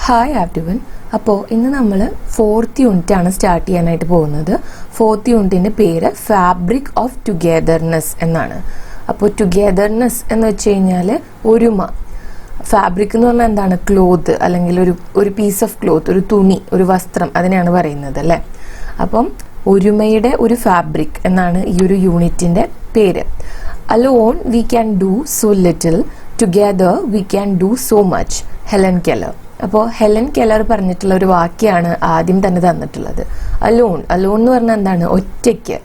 Hi ആപ്റ്റിവൻ. അപ്പോൾ ഇന്ന് നമ്മൾ 4th യൂണിറ്റാണ് സ്റ്റാർട്ട് ചെയ്യാനായിട്ട് പോകുന്നത്. 4th യൂണിറ്റിൻ്റെ പേര് ഫാബ്രിക് ഓഫ് ടുഗെദർനെസ് എന്നാണ്. അപ്പോൾ ടുഗെദർനെസ് എന്ന് വെച്ച് കഴിഞ്ഞാൽ ഒരുമ. ഫാബ്രിക് എന്ന് പറഞ്ഞാൽ എന്താണ്? ക്ലോത്ത്, അല്ലെങ്കിൽ ഒരു പീസ് ഓഫ് ക്ലോത്ത്, ഒരു തുണി, ഒരു വസ്ത്രം, അതിനെയാണ് പറയുന്നത് അല്ലേ. അപ്പം ഒരുമയുടെ ഒരു ഫാബ്രിക് എന്നാണ് ഈ ഒരു യൂണിറ്റിൻ്റെ പേര്. Alone we can do so little, together we can do so much. Helen Keller. അപ്പോൾ ഹെലൻ കെല്ലർ പറഞ്ഞിട്ടുള്ള ഒരു വാക്യാണ് ആദ്യം തന്നെ തന്നിട്ടുള്ളത്. അലോൺ എന്ന് പറഞ്ഞാൽ എന്താണ്? ഒറ്റയ്ക്ക്.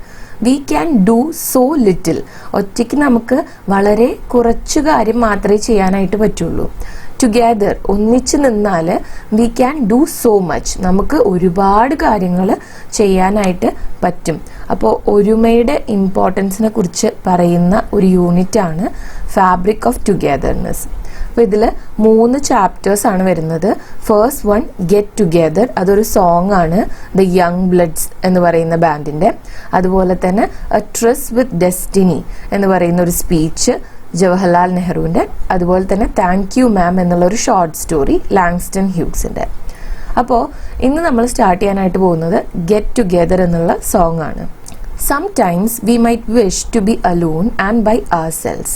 We can do so little. ഒറ്റയ്ക്ക് നമുക്ക് വളരെ കുറച്ചു കാര്യം മാത്രമേ ചെയ്യാനായിട്ട് പറ്റുള്ളൂ. ടുഗെദർ, ഒന്നിച്ച് നിന്നാൽ we can do so much, നമുക്ക് ഒരുപാട് കാര്യങ്ങൾ ചെയ്യാനായിട്ട് പറ്റും. അപ്പോൾ ഒരുമയുടെ ഇമ്പോർട്ടൻസിനെ കുറിച്ച് പറയുന്ന ഒരു യൂണിറ്റാണ് ഫാബ്രിക് ഓഫ് ടുഗെദർനെസ്. അപ്പോൾ ഇതിൽ 3 ചാപ്റ്റേഴ്സ് ആണ് വരുന്നത്. ഫസ്റ്റ് വൺ ഗെറ്റ് ടുഗെദർ, അതൊരു സോങ് ആണ്, ദ യങ് ബ്ലഡ്സ് എന്ന് പറയുന്ന ബാൻഡിൻ്റെ. അതുപോലെ തന്നെ എ ട്രസ് വിത്ത് ഡെസ്റ്റിനി എന്ന് പറയുന്ന ഒരു സ്പീച്ച് ജവഹർലാൽ നെഹ്റുവിൻ്റെ. അതുപോലെ തന്നെ താങ്ക് യു മാം എന്നുള്ള ഒരു ഷോർട്ട് സ്റ്റോറി ലാങ്സ്റ്റൺ ഹ്യൂഗ്സിൻ്റെ. അപ്പോൾ ഇന്ന് നമ്മൾ സ്റ്റാർട്ട് ചെയ്യാനായിട്ട് പോകുന്നത് ഗെറ്റ് ടുഗെദർ എന്നുള്ള സോങ് ആണ്. Sometimes we might wish to be alone and by ourselves.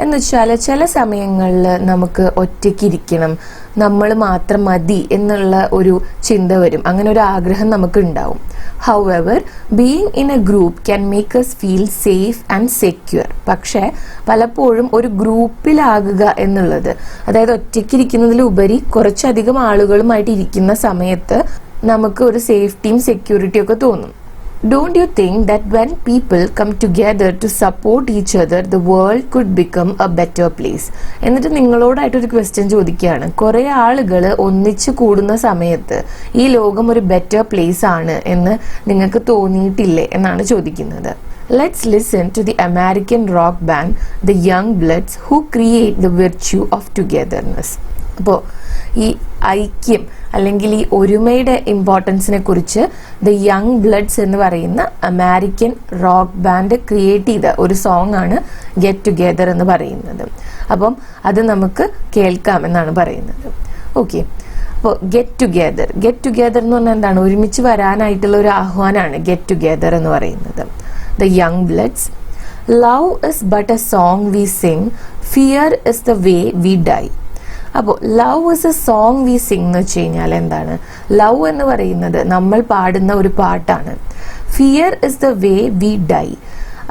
എന്ന് വെച്ചാൽ ചില സമയങ്ങളിൽ നമുക്ക് ഒറ്റയ്ക്കിരിക്കണം, നമ്മൾ മാത്രം മതി എന്നുള്ള ഒരു ചിന്ത വരും, അങ്ങനെ ഒരു ആഗ്രഹം നമുക്ക് ഉണ്ടാവും. However being in A group can make us feel safe and secure. പക്ഷേ പലപ്പോഴും ഒരു ഗ്രൂപ്പിലാകുക എന്നുള്ളത്, അതായത് ഒറ്റയ്ക്കിരിക്കുന്നതിലുപരി കുറച്ചധികം ആളുകളുമായിട്ട് ഇരിക്കുന്ന സമയത്ത് നമുക്ക് ഒരു സേഫ്റ്റിയും സെക്യൂരിറ്റിയും ഒക്കെ തോന്നും. Don't you think that when people come together to support each other, the world could become a better place? എന്നിട്ട് നിങ്ങളോടായിട്ടൊരു ക്വസ്റ്റ്യൻ ചോദിക്കുകയാണ്. കുറേ ആളുകൾ ഒന്നിച്ച് കൂടുന്ന സമയത്ത് ഈ ലോകം ഒരു ബെറ്റർ പ്ലേസ് ആണ് എന്ന് നിങ്ങൾക്ക് തോന്നിയിട്ടില്ലേ എന്നാണ് ചോദിക്കുന്നത്. Let's listen to the American rock band, the Young Bloods, who create the virtue of togetherness. അപ്പോൾ ഈ ഐക്യം അല്ലെങ്കിൽ ഈ ഒരുമയുടെ ഇമ്പോർട്ടൻസിനെ കുറിച്ച് ദ യങ് ബ്ലഡ്സ് എന്ന് പറയുന്ന അമേരിക്കൻ റോക്ക് ബാൻഡ് ക്രിയേറ്റ് ചെയ്ത ഒരു സോങ് ആണ് ഗെറ്റ് ടുഗെദർ എന്ന് പറയുന്നത്. അപ്പം അത് നമുക്ക് കേൾക്കാം എന്നാണ് പറയുന്നത്. ഓക്കെ, അപ്പോൾ ഗെറ്റ് ടുഗെദർ എന്ന് പറഞ്ഞാൽ എന്താണ്? ഒരുമിച്ച് വരാനായിട്ടുള്ള ഒരു ആഹ്വാനമാണ് ഗെറ്റ് ടുഗെദർ എന്ന് പറയുന്നത്. The young bloods. Love is but a song we sing, fear is the way we die. അപ്പോൾ love is a song we sing എന്ന് വെച്ച് കഴിഞ്ഞാൽ എന്താണ്? ലവ് എന്ന് പറയുന്നത് നമ്മൾ പാടുന്ന ഒരു പാട്ടാണ്. Fear is the way we die.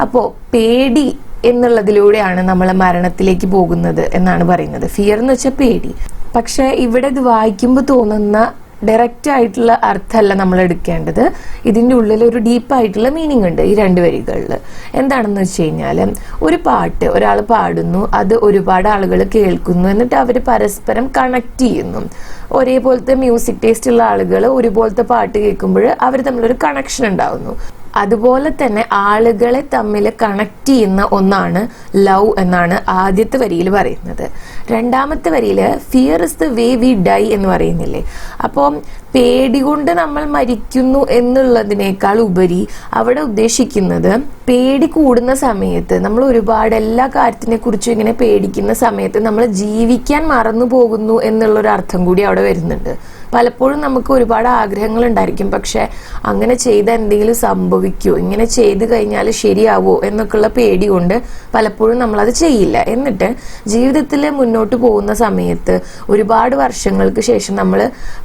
അപ്പോൾ പേടി എന്നുള്ളതിലൂടെയാണ് നമ്മൾ മരണത്തിലേക്ക് പോകുന്നത് എന്നാണ് പറയുന്നത്. ഫിയർ എന്ന് വെച്ചാൽ പേടി. പക്ഷെ ഇവിടെ ഇത് വായിക്കുമ്പോൾ തോന്നുന്ന ഡയറക്റ്റ് ആയിട്ടുള്ള അർത്ഥമല്ല നമ്മൾ എടുക്കേണ്ടത്. ഇതിൻ്റെ ഉള്ളിൽ ഒരു ഡീപ്പായിട്ടുള്ള മീനിങ് ഉണ്ട് ഈ 2 വരികളിൽ. എന്താണെന്ന് വെച്ച് കഴിഞ്ഞാൽ, ഒരു പാട്ട് ഒരാൾ പാടുന്നു, അത് ഒരുപാട് ആളുകൾ കേൾക്കുന്നു, എന്നിട്ട് അവർ പരസ്പരം കണക്ട് ചെയ്യുന്നു. ഒരേപോലത്തെ മ്യൂസിക് ടേസ്റ്റ് ഉള്ള ആളുകൾ ഒരുപോലത്തെ പാട്ട് കേൾക്കുമ്പോൾ അവർ തമ്മിലൊരു കണക്ഷൻ ഉണ്ടാവുന്നു. അതുപോലെ തന്നെ ആളുകളെ തമ്മിൽ കണക്ട് ചെയ്യുന്ന ഒന്നാണ് ലവ് എന്നാണ് ആദ്യത്തെ വരിയിൽ പറയുന്നത്. രണ്ടാമത്തെ വരിയിൽ fear is the way we dye എന്ന് പറയുന്നില്ലേ. അപ്പം പേടി കൊണ്ട് നമ്മൾ മരിക്കുന്നു എന്നുള്ളതിനേക്കാൾ ഉപരി അവിടെ ഉദ്ദേശിക്കുന്നത്, പേടി കൂടുന്ന സമയത്ത് നമ്മൾ ഒരുപാട് എല്ലാ കാര്യത്തിനെ കുറിച്ചും ഇങ്ങനെ പേടിക്കുന്ന സമയത്ത് നമ്മൾ ജീവിക്കാൻ മറന്നു പോകുന്നു എന്നുള്ളൊരു അർത്ഥം കൂടി അവിടെ വരുന്നുണ്ട്. പലപ്പോഴും നമുക്ക് ഒരുപാട് ആഗ്രഹങ്ങൾ ഉണ്ടായിരിക്കും, പക്ഷെ അങ്ങനെ ചെയ്ത എന്തെങ്കിലും സംഭവിക്കുമോ, ഇങ്ങനെ ചെയ്ത് കഴിഞ്ഞാൽ ശരിയാവോ എന്നൊക്കെയുള്ള പേടി കൊണ്ട് പലപ്പോഴും നമ്മളത് ചെയ്യില്ല. എന്നിട്ട് ജീവിതത്തിൽ മുന്നോട്ട് പോകുന്ന സമയത്ത് ഒരുപാട് വർഷങ്ങൾക്ക് ശേഷം നമ്മൾ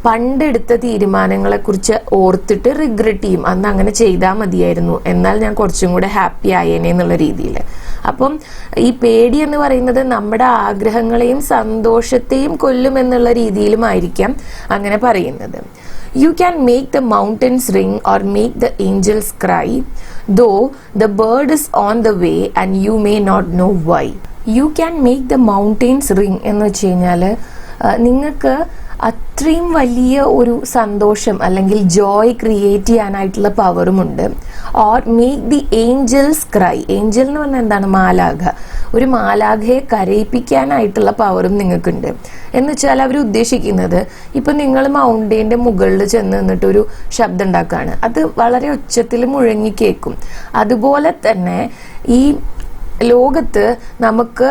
പണ്ടെടുത്ത തീരുമാനങ്ങളെക്കുറിച്ച് ഓർത്തിട്ട് റിഗ്രറ്റ് ചെയ്യും. അന്ന് അങ്ങനെ ചെയ്താൽ മതിയായിരുന്നു, എന്നാൽ ഞാൻ കുറച്ചും കൂടെ ഹാപ്പി ആയേനെ എന്നുള്ള രീതിയിൽ. അപ്പം ഈ പേടി എന്ന് പറയുന്നത് നമ്മുടെ ആഗ്രഹങ്ങളെയും സന്തോഷത്തെയും കൊല്ലും എന്നുള്ള രീതിയിലുമായിരിക്കാം അങ്ങനെ പറയുന്നത്. You can make the mountains ring or make the angels cry, though the bird is on the way and you may not know why. You can make the mountains ring എന്ന് വെച്ച് കഴിഞ്ഞാൽ നിങ്ങൾക്ക് അത്രയും വലിയ ഒരു സന്തോഷം അല്ലെങ്കിൽ ജോയ് ക്രിയേറ്റ് ചെയ്യാനായിട്ടുള്ള പവറുമുണ്ട്. Or make the angels cry. Angel എന്ന് പറഞ്ഞാൽ എന്താണ്? മാലാഖ. ഒരു മാലാഖയെ കരയിപ്പിക്കാനായിട്ടുള്ള പവറും നിങ്ങൾക്കുണ്ട്. എന്ന് വെച്ചാൽ അവർ ഉദ്ദേശിക്കുന്നത്, ഇപ്പം നിങ്ങൾ മൗണ്ടൈൻ്റെ മുകളിൽ ചെന്ന് നിന്നിട്ടൊരു ശബ്ദം ഉണ്ടാക്കുകയാണ്, അത് വളരെ ഉച്ചത്തിൽ മുഴങ്ങി കേൾക്കും. അതുപോലെ തന്നെ ഈ ലോകത്ത് നമുക്ക്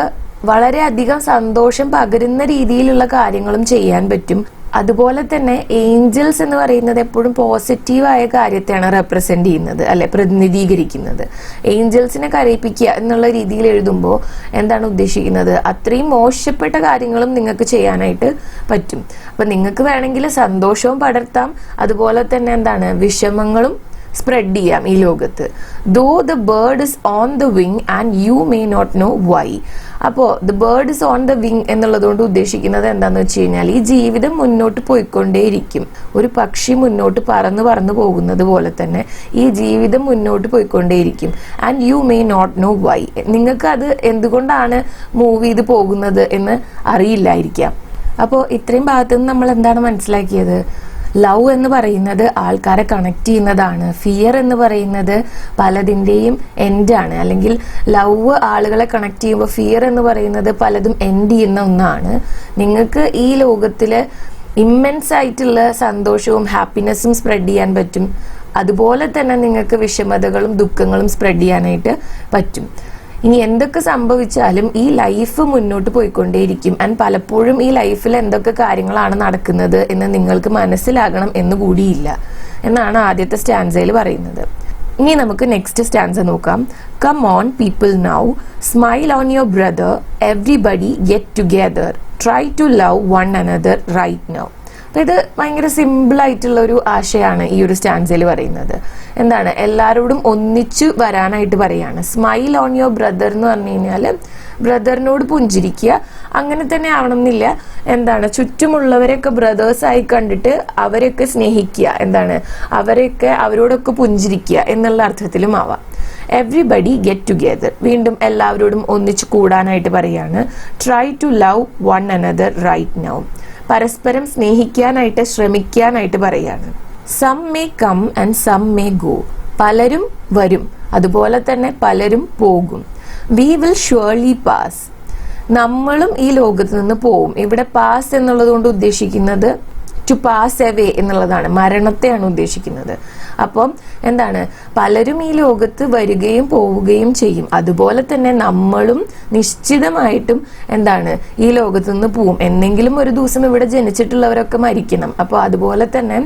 വളരെയധികം സന്തോഷം പകരുന്ന രീതിയിലുള്ള കാര്യങ്ങളും ചെയ്യാൻ പറ്റും. അതുപോലെ തന്നെ ഏഞ്ചൽസ് എന്ന് പറയുന്നത് എപ്പോഴും പോസിറ്റീവായ കാര്യത്തെയാണ് റെപ്രസെന്റ് ചെയ്യുന്നത്, അല്ലെ, പ്രതിനിധീകരിക്കുന്നത്. ഏഞ്ചൽസിനെ കരയിപ്പിക്കുക എന്നുള്ള രീതിയിൽ എഴുതുമ്പോൾ എന്താണ് ഉദ്ദേശിക്കുന്നത്? അത്രയും മോശപ്പെട്ട കാര്യങ്ങളും നിങ്ങൾക്ക് ചെയ്യാനായിട്ട് പറ്റും. അപ്പൊ നിങ്ങൾക്ക് വേണമെങ്കിൽ സന്തോഷവും പടർത്താം, അതുപോലെ തന്നെ എന്താണ് വിഷമങ്ങളും സ്പ്രെഡ് ചെയ്യാം ഈ ലോകത്ത്. Though the bird is on the wing and you may not know why. അപ്പോൾ the bird is on the wing എന്നുള്ളതുകൊണ്ട് ഉദ്ദേശിക്കുന്നത് എന്താണെന്ന് വെച്ച് കഴിഞ്ഞാൽ ഈ ജീവിതം മുന്നോട്ട് പോയിക്കൊണ്ടേയിരിക്കും. ഒരു പക്ഷി മുന്നോട്ട് പറന്നു പോകുന്നത് പോലെ തന്നെ ഈ ജീവിതം മുന്നോട്ട് പോയിക്കൊണ്ടേയിരിക്കും. And you may not know why. നിങ്ങൾക്ക് അത് എന്തുകൊണ്ടാണ് മൂവ് ചെയ്ത് പോകുന്നത് എന്ന് അറിയില്ലായിരിക്കാം. അപ്പോൾ ഇത്രയും ഭാഗത്തുനിന്ന് നമ്മൾ എന്താണ് മനസ്സിലാക്കിയത്? ലവ് എന്ന് പറയുന്നത് ആൾക്കാരെ കണക്ട് ചെയ്യുന്നതാണ്. ഫിയർ എന്ന് പറയുന്നത് പലതിൻ്റെയും എൻഡാണ്. അല്ലെങ്കിൽ ലവ് ആളുകളെ കണക്ട് ചെയ്യുമ്പോൾ ഫിയർ എന്ന് പറയുന്നത് പലതും എൻഡ് ചെയ്യുന്ന ഒന്നാണ്. നിങ്ങൾക്ക് ഈ ലോകത്തിൽ ഇമ്മെൻസ് ആയിട്ടുള്ള സന്തോഷവും ഹാപ്പിനെസ്സും സ്പ്രെഡ് ചെയ്യാൻ പറ്റും. അതുപോലെ തന്നെ നിങ്ങൾക്ക് വിഷമതകളും ദുഃഖങ്ങളും സ്പ്രെഡ് ചെയ്യാനായിട്ട് പറ്റും. ഇനി എന്തൊക്കെ സംഭവിച്ചാലും ഈ ലൈഫ് മുന്നോട്ട് പോയിക്കൊണ്ടേയിരിക്കും. ആൻഡ് പലപ്പോഴും ഈ ലൈഫിൽ എന്തൊക്കെ കാര്യങ്ങളാണ് നടക്കുന്നത് എന്ന് നിങ്ങൾക്ക് മനസ്സിലാകണം എന്ന് കൂടിയില്ല എന്നാണ് ആദ്യത്തെ സ്റ്റാൻസയിൽ പറയുന്നത്. ഇനി നമുക്ക് നെക്സ്റ്റ് സ്റ്റാൻസ നോക്കാം. Come on people now, smile on your brother, everybody get together, try to love one another right now. അപ്പൊ ഇത് ഭയങ്കര സിമ്പിൾ ആയിട്ടുള്ള ഒരു ആശയമാണ് ഈ ഒരു സ്റ്റാൻസയിൽ പറയുന്നത്. എന്താണ്? എല്ലാവരോടും ഒന്നിച്ചു വരാനായിട്ട് പറയാണ്. സ്മൈൽ ഓൺ യുവർ ബ്രദർ എന്ന് പറഞ്ഞു കഴിഞ്ഞാൽ ബ്രദറിനോട് പുഞ്ചിരിക്കുക. അങ്ങനെ തന്നെ ആവണം എന്നില്ല. എന്താണ്? ചുറ്റുമുള്ളവരെയൊക്കെ ബ്രദേഴ്സായി കണ്ടിട്ട് അവരെയൊക്കെ സ്നേഹിക്കുക. എന്താണ്? അവരോടൊക്കെ പുഞ്ചിരിക്കുക എന്നുള്ള അർത്ഥത്തിലും ആവാം. എവ്രിബഡി ഗെറ്റ് ടുഗെദർ, വീണ്ടും എല്ലാവരോടും ഒന്നിച്ചു കൂടാനായിട്ട് പറയാണ്. Try to love one another right now, പരസ്പരം സ്നേഹിക്കാനായിട്ട് ശ്രമിക്കാനായിട്ട് പറയാണ്. Some may come and some may go, പലരും വരും അതുപോലെ തന്നെ പലരും പോകും. വി വിൽ ഷ്യൂർലി പാസ്, നമ്മളും ഈ ലോകത്ത് നിന്ന് പോവും. ഇവിടെ പാസ് എന്നുള്ളത് കൊണ്ട് ഉദ്ദേശിക്കുന്നത് ടു പാസ് എവേ എന്നുള്ളതാണ്, മരണത്തെയാണ് ഉദ്ദേശിക്കുന്നത്. അപ്പം എന്താണ്? പലരും ഈ ലോകത്ത് വരികയും പോവുകയും ചെയ്യും. അതുപോലെ തന്നെ നമ്മളും നിശ്ചിതമായിട്ടും എന്താണ് ഈ ലോകത്ത് നിന്ന് പോവും. എന്നെങ്കിലും ഒരു ദിവസം ഇവിടെ ജനിച്ചിട്ടുള്ളവരൊക്കെ മരിക്കണം. അപ്പോൾ അതുപോലെ തന്നെ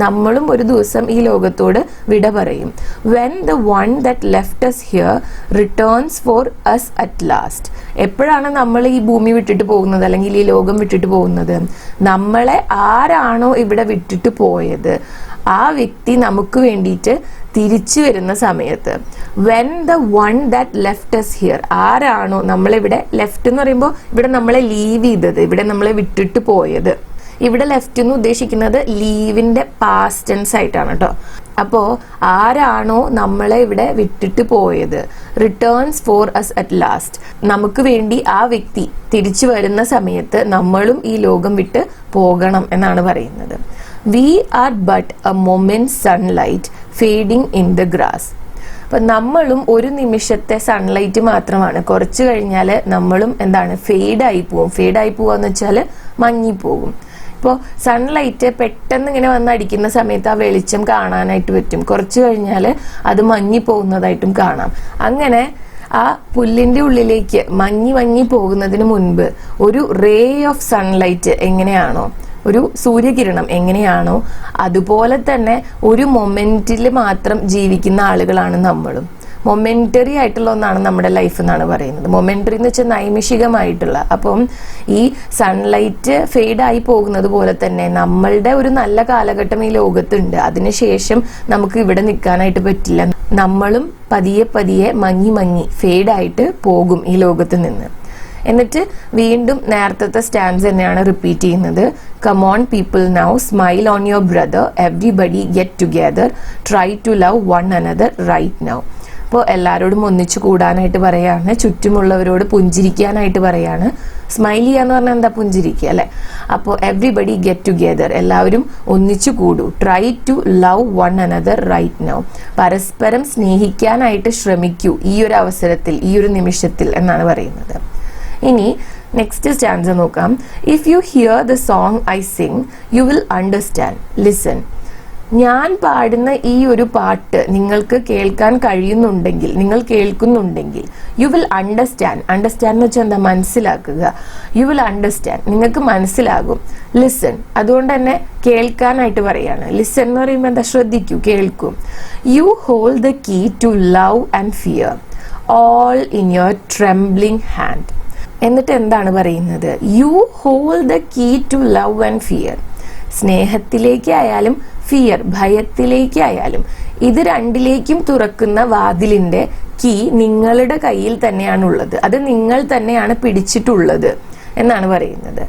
നമ്മളും ഒരു ദിവസം ഈ ലോകത്തോട് വിട പറയും. When the one that left us here returns four us at last, എപ്പോഴാണ് നമ്മൾ ഈ ഭൂമി വിട്ടിട്ട് പോകുന്നത് അല്ലെങ്കിൽ ഈ ലോകം വിട്ടിട്ട് പോകുന്നത്? നമ്മളെ ആരാണോ ഇവിടെ വിട്ടിട്ട് പോയത് ആ വ്യക്തി നമുക്ക് വേണ്ടിയിട്ട് തിരിച്ചു വരുന്ന സമയത്ത്. When the one that left us here, ആരാണോ നമ്മളിവിടെ, ലെഫ്റ്റ് എന്ന് പറയുമ്പോൾ ഇവിടെ നമ്മളെ ലീവ് ചെയ്തത്, ഇവിടെ നമ്മളെ വിട്ടിട്ട് പോയത്. ഇവിടെ ലെഫ്റ്റ് എന്ന് ഉദ്ദേശിക്കുന്നത് ലീവിന്റെ പാസ്റ്റ് ടെൻസ് ആയിട്ടാണ് കേട്ടോ. അപ്പോ ആരാണോ നമ്മളെ ഇവിടെ വിട്ടിട്ട് പോയത്, returns four us at last, നമുക്ക് വേണ്ടി ആ വ്യക്തി തിരിച്ചു വരുന്ന സമയത്ത് നമ്മളും ഈ ലോകം വിട്ട് പോകണം എന്നാണ് പറയുന്നത്. V R but A moment sunlight fading in the grass. അപ്പൊ നമ്മളും ഒരു നിമിഷത്തെ സൺലൈറ്റ് മാത്രമാണ്. കുറച്ചു കഴിഞ്ഞാൽ നമ്മളും എന്താണ് ഫെയ്ഡായി പോവും. ഫെയ്ഡായി പോവാന്ന് വെച്ചാൽ മങ്ങിപ്പോകും. ഇപ്പോൾ സൺലൈറ്റ് പെട്ടെന്ന് ഇങ്ങനെ വന്ന് അടിക്കുന്ന സമയത്ത് ആ വെളിച്ചം കാണാനായിട്ട് പറ്റും. കുറച്ചു കഴിഞ്ഞാൽ അത് മങ്ങിപ്പോകുന്നതായിട്ടും കാണാം. അങ്ങനെ ആ പുല്ലിന്റെ ഉള്ളിലേക്ക് മങ്ങി പോകുന്നതിന് മുൻപ് ഒരു റേ ഓഫ് സൺലൈറ്റ് എങ്ങനെയാണോ, ഒരു സൂര്യകിരണം എങ്ങനെയാണോ, അതുപോലെ തന്നെ ഒരു മൊമെന്റിൽ മാത്രം ജീവിക്കുന്ന ആളുകളാണ് നമ്മളും. മൊമെന്ററി ആയിട്ടുള്ള ഒന്നാണ് നമ്മുടെ ലൈഫ് എന്നാണ് പറയുന്നത്. മൊമെന്ററി എന്ന് വെച്ചാൽ നൈമിഷികമായിട്ടുള്ള. അപ്പം ഈ സൺലൈറ്റ് ഫെയ്ഡായി പോകുന്നത് പോലെ തന്നെ നമ്മളുടെ ഒരു നല്ല കാലഘട്ടം ഈ ലോകത്തുണ്ട്. അതിനുശേഷം നമുക്ക് ഇവിടെ നിൽക്കാനായിട്ട് പറ്റില്ല. നമ്മളും പതിയെ മങ്ങി ഫെയ്ഡായിട്ട് പോകും ഈ ലോകത്ത് നിന്ന്. എന്നിട്ട് വീണ്ടും നേരത്തെ സ്റ്റാൻസ് തന്നെയാണ് റിപ്പീറ്റ് ചെയ്യുന്നത്. Come on people now, smile on your brother, everybody get together, try to love one another right now. അപ്പോൾ എല്ലാവരോടും ഒന്നിച്ചു കൂടാനായിട്ട് പറയാണ്, ചുറ്റുമുള്ളവരോട് പുഞ്ചിരിക്കാനായിട്ട് പറയാണ്. സ്മൈൽ ചെയ്യാന്ന് പറഞ്ഞാൽ എന്താ? പുഞ്ചിരിക്കുക അല്ലെ. അപ്പോൾ എവ്രിബഡി ഗെറ്റ് ടുഗെദർ, എല്ലാവരും ഒന്നിച്ചു കൂടൂ. Try to love one another right now, പരസ്പരം സ്നേഹിക്കാനായിട്ട് ശ്രമിക്കൂ ഈ ഒരു അവസരത്തിൽ, ഈ ഒരു നിമിഷത്തിൽ എന്നാണ് പറയുന്നത്. ഇനി നെക്സ്റ്റ് സ്റ്റാൻസ നോക്കാം. If you here the song I Singh you will understand, listen. ഞാൻ പാടുന്ന ഈ ഒരു പാട്ട് നിങ്ങൾക്ക് കേൾക്കാൻ കഴിയുന്നുണ്ടെങ്കിൽ, നിങ്ങൾ കേൾക്കുന്നുണ്ടെങ്കിൽ, യു വിൽ അണ്ടർസ്റ്റാൻഡ് എന്ന് വെച്ചാൽ എന്താ, മനസ്സിലാക്കുക. യു വിൽ അണ്ടർസ്റ്റാൻഡ്, നിങ്ങൾക്ക് മനസ്സിലാകും. ലിസൺ, അതുകൊണ്ട് തന്നെ കേൾക്കാനായിട്ട് പറയാണ്. ലിസൺ എന്ന് പറയുമ്പോൾ എന്താ, ശ്രദ്ധിക്കൂ, കേൾക്കും. You hold the key to love and fear all in your trembling hand. എന്നിട്ട് എന്താണ് പറയുന്നത്, you hold the key to love and fear. സ്നേഹത്തിലേക്കായാലും ഫിയർ, ഭയത്തിലേക്കായാലും, ഇത് രണ്ടിലേക്കും തുറക്കുന്ന വാതിലിന്റെ കീ നിങ്ങളുടെ കയ്യിൽ തന്നെയാണുള്ളത്. അത് നിങ്ങൾ തന്നെയാണ് പിടിച്ചിട്ടുള്ളത് എന്നാണ് പറയുന്നത്.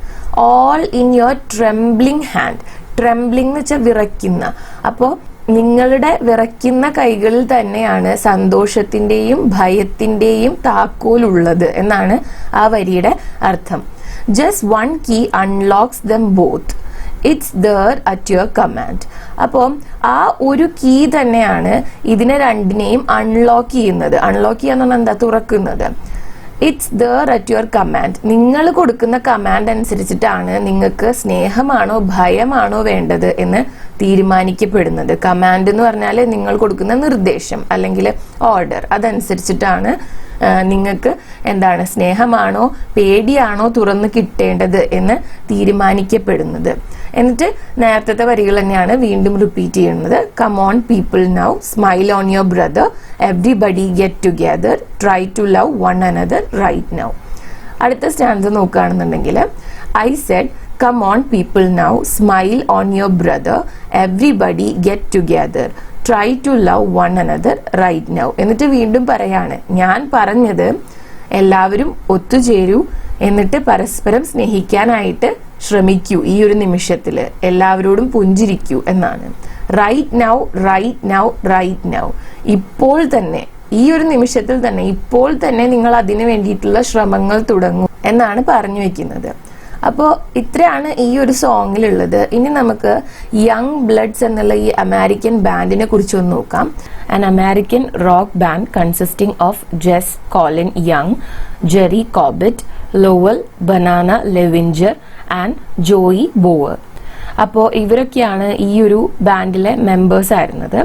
All in your trembling hand. Trembling എന്ന് വെച്ചാൽ വിറയ്ക്കുന്ന. അപ്പോൾ നിങ്ങളുടെ വിറയ്ക്കുന്ന കൈകളിൽ തന്നെയാണ് സന്തോഷത്തിന്റെയും ഭയത്തിന്റെയും താക്കോലുള്ളത് എന്നാണ് ആ വരിയുടെ അർത്ഥം. Just one key unlocks dum both. It's there at your command. അപ്പോൾ ആ ഒരു കീ തന്നെയാണ് ഇതിനെ രണ്ടിനെയും അൺലോക്ക് ചെയ്യുന്നത്. അൺലോക്ക് ചെയ്യാന്ന് പറഞ്ഞാൽ എന്താ, തുറക്കുന്നത്. It's there at your command. നിങ്ങൾ കൊടുക്കുന്ന കമാൻഡ് അനുസരിച്ചിട്ടാണ് നിങ്ങൾക്ക് സ്നേഹമാണോ ഭയമാണോ വേണ്ടത് എന്ന് തീരുമാനിക്കപ്പെടുന്നത്. കമാൻഡ് എന്ന് പറഞ്ഞാൽ നിങ്ങൾ കൊടുക്കുന്ന നിർദ്ദേശം അല്ലെങ്കിൽ ഓർഡർ, അതനുസരിച്ചിട്ടാണ് നിങ്ങൾക്ക് എന്താണ്, സ്നേഹമാണോ പേടിയാണോ തുറന്ന് കിട്ടേണ്ടത് എന്ന് തീരുമാനിക്കപ്പെടുന്നത്. എന്നിട്ട് നേരത്തെ വരികൾ തന്നെയാണ് വീണ്ടും റിപ്പീറ്റ് ചെയ്യുന്നത്. Come on people now, smile on your brother, everybody get together, try to love one another right now. അടുത്ത സ്റ്റാൻസ് നോക്കുകയാണെന്നുണ്ടെങ്കിൽ, I said come on people now, smile on your brother, everybody get together, try to love one another right now. എന്നിട്ട് വീണ്ടും പറയാണ്, ഞാൻ പറഞ്ഞത് എല്ലാവരും ഒത്തുചേരൂ, എന്നിട്ട് പരസ്പരം സ്നേഹിക്കാനായിട്ട് ശ്രമിക്കൂ, ഈ ഒരു നിമിഷത്തിൽ എല്ലാവരോടും പുഞ്ചിരിക്കൂ എന്നാണ്. Right now, right now, right now. ഇപ്പോൾ തന്നെ, ഈ ഒരു നിമിഷത്തിൽ തന്നെ, ഇപ്പോൾ തന്നെ നിങ്ങൾ അതിനു വേണ്ടിയിട്ടുള്ള ശ്രമങ്ങൾ തുടങ്ങൂ എന്നാണ് പറഞ്ഞു വെക്കുന്നത്. അപ്പോൾ ഇത്രയാണ് ഈ ഒരു സോങ്ങിലുള്ളത്. ഇനി നമുക്ക് യങ് ബ്ലഡ്സ് എന്നുള്ള ഈ അമേരിക്കൻ ബാൻഡിനെ കുറിച്ച് ഒന്ന് നോക്കാം. An American rock band consisting of Jesse Colin Young, Jerry Corbitt, Lowell Banana Levinger and Joey Bauer. അപ്പോൾ ഇവരൊക്കെയാണ് ഈ ഒരു ബാൻഡിലെ മെമ്പേഴ്സ് ആയിരുന്നത്.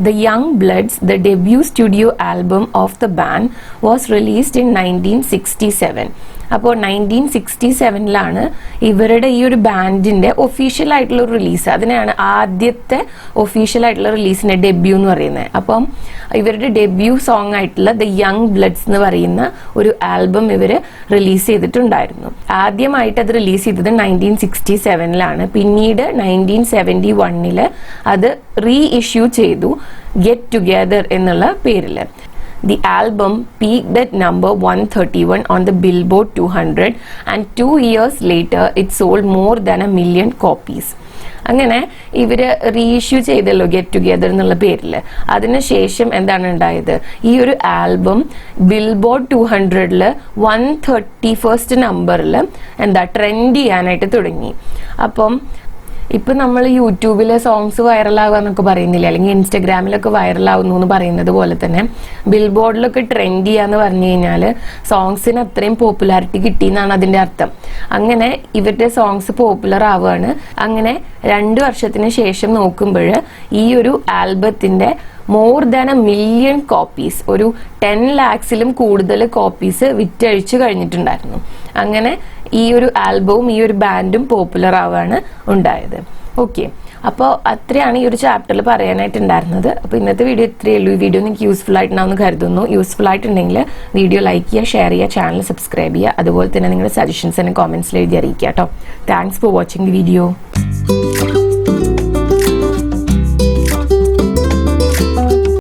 The Young Bloods, the debut studio album of the band, was released in 1967. അപ്പോൾ 1967 ഇവരുടെ ഈ ഒരു ബാൻഡിന്റെ ഒഫീഷ്യൽ ആയിട്ടുള്ള ഒരു റിലീസ്, അതിനെയാണ് ആദ്യത്തെ ഒഫീഷ്യൽ ആയിട്ടുള്ള റിലീസിന്റെ ഡെബ്യൂ എന്ന് പറയുന്നത്. അപ്പം ഇവരുടെ ഡെബ്യൂ സോങ് ആയിട്ടുള്ള ദ യങ് ബ്ലഡ്സ് എന്ന് പറയുന്ന ഒരു ആൽബം ഇവർ റിലീസ് ചെയ്തിട്ടുണ്ടായിരുന്നു. ആദ്യമായിട്ട് അത് റിലീസ് ചെയ്തത് 1967. പിന്നീട് 1971 അത് റീ ഇഷ്യൂ ചെയ്തു, ഗെറ്റ് ടുഗെദർ എന്നുള്ള പേരിൽ. The album peaked at number 131 on the Billboard 200 and 2 years later it sold more than 1 million copies. അങ്ങനെ ഇവര് റീഇഷ്യൂ ചെയ്തല്ലോ ഗെറ്റ് ടുഗെദർ എന്നുള്ള പേരിൽ. അതിനുശേഷം എന്താണ് ഉണ്ടായത്, ഈ ഒരു ആൽബം ബിൽബോർഡ് 200 131st നമ്പറിൽ എന്താ ട്രെൻഡ് ചെയ്യാനായിട്ട് തുടങ്ങി. അപ്പം ഇപ്പം നമ്മൾ യൂട്യൂബിലെ സോങ്സ് വൈറലാകുക എന്നൊക്കെ പറയുന്നില്ല, അല്ലെങ്കിൽ ഇൻസ്റ്റഗ്രാമിലൊക്കെ വൈറലാവുന്നു എന്ന് പറയുന്നത് പോലെ തന്നെ ബിൽബോർഡിലൊക്കെ ട്രെൻഡ് ചെയ്യാന്ന് പറഞ്ഞു കഴിഞ്ഞാൽ സോങ്സിന് അത്രയും പോപ്പുലാരിറ്റി കിട്ടി എന്നാണ് അതിൻ്റെ അർത്ഥം. അങ്ങനെ ഇവരുടെ സോങ്സ് പോപ്പുലർ ആവുകയാണ്. അങ്ങനെ 2 വർഷത്തിന് ശേഷം നോക്കുമ്പോൾ ഈ ഒരു ആൽബത്തിൻ്റെ മോർ ദാൻ 1 million കോപ്പീസ്, ഒരു 10 lakhs കൂടുതൽ കോപ്പീസ് വിറ്റഴിച്ചു കഴിഞ്ഞിട്ടുണ്ടായിരുന്നു. അങ്ങനെ ഈ ഒരു ആൽബവും ഈ ഒരു ബാൻഡും പോപ്പുലർ ആവാണ് ഉണ്ടായത്. ഓക്കെ, അപ്പോൾ അത്രയാണ് ഈ ഒരു ചാപ്റ്ററിൽ പറയാനായിട്ടുണ്ടായിരുന്നത്. അപ്പോൾ ഇന്നത്തെ വീഡിയോ ഇത്രയേ ഉള്ളൂ. ഈ വീഡിയോ നിങ്ങൾക്ക് യൂസ്ഫുൾ ആയിട്ടുണ്ടാവുമെന്ന് കരുതുന്നു. യൂസ്ഫുൾ ആയിട്ടുണ്ടെങ്കിൽ വീഡിയോ ലൈക്ക് ചെയ്യുക, ഷെയർ ചെയ്യുക, ചാനൽ സബ്സ്ക്രൈബ് ചെയ്യുക. അതുപോലെ തന്നെ നിങ്ങളുടെ സജഷൻസ് എന്നെ കോമെന്റ്സിൽ എഴുതി അറിയിക്കുക കേട്ടോ. Thanks for watching the video.